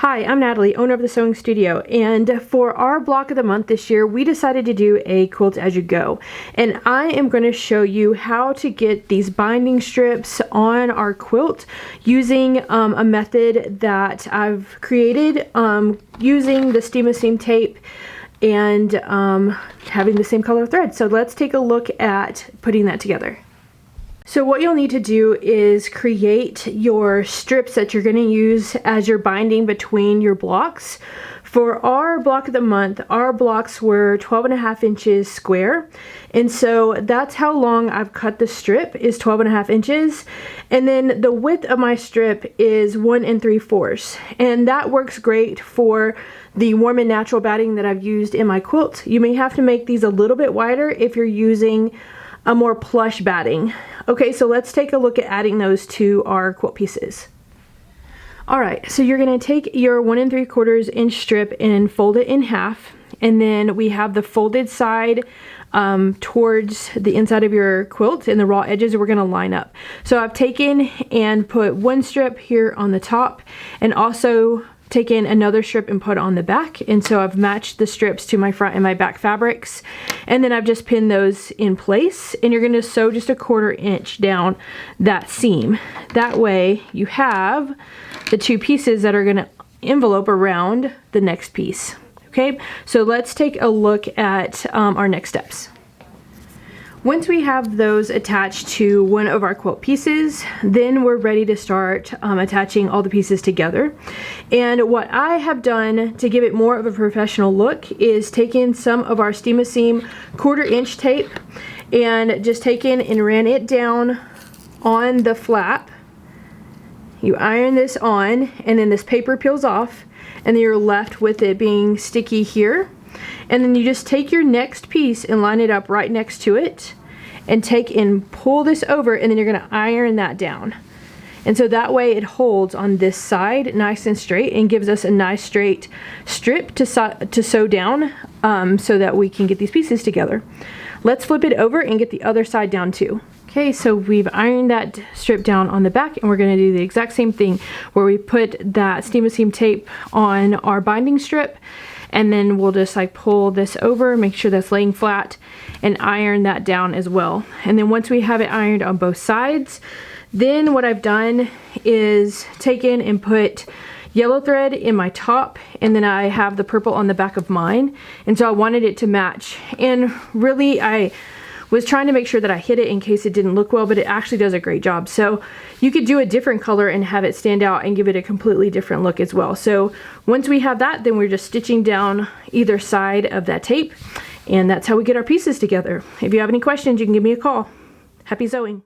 Hi, I'm Natalie, owner of the Sewing Studio, and for our block of the month this year, we decided to do a quilt as you go. And I am going to show you how to get these binding strips on our quilt using a method that I've created using the Steam Seam tape and having the same color thread. So let's take a look at putting that together. So what you'll need to do is create your strips that you're going to use as your binding between your blocks. For our block of the month, our blocks were 12.5 inches square. And so that's how long I've cut the strip, is 12.5 inches. And then the width of my strip is 1 3/4. And that works great for the warm and natural batting that I've used in my quilt. You may have to make these a little bit wider if you're using a more plush batting. Okay, so let's take a look at adding those to our quilt pieces. Alright, so you're going to take your 1 3/4 inch strip and fold it in half, and then we have the folded side towards the inside of your quilt, and the raw edges we're going to line up. So I've taken and put one strip here on the top, and also taken another strip and put on the back, and so I've matched the strips to my front and my back fabrics, and then I've just pinned those in place, and you're going to sew just a 1/4 inch down that seam. That way you have the two pieces that are going to envelope around the next piece. Okay, so let's take a look at our next steps. Once we have those attached to one of our quilt pieces, then we're ready to start attaching all the pieces together. And what I have done to give it more of a professional look is taken some of our Steam Seam 1/4 inch tape and just taken and ran it down on the flap. You iron this on, and then this paper peels off, and then you're left with it being sticky here. And then you just take your next piece and line it up right next to it, and take and pull this over, and then you're going to iron that down. And so that way it holds on this side nice and straight and gives us a nice straight strip to sew down so that we can get these pieces together. Let's flip it over and get the other side down too. Okay, so we've ironed that strip down on the back, and we're going to do the exact same thing where we put that Steam Seam tape on our binding strip, and then we'll just like pull this over, make sure that's laying flat, and iron that down as well. And then once we have it ironed on both sides, then what I've done is taken and put yellow thread in my top, and then I have the purple on the back of mine, and so I wanted it to match. And really I was trying to make sure that I hit it in case it didn't look well, but it actually does a great job. So you could do a different color and have it stand out and give it a completely different look as well. So once we have that, then we're just stitching down either side of that tape, and that's how we get our pieces together. If you have any questions, you can give me a call. Happy sewing.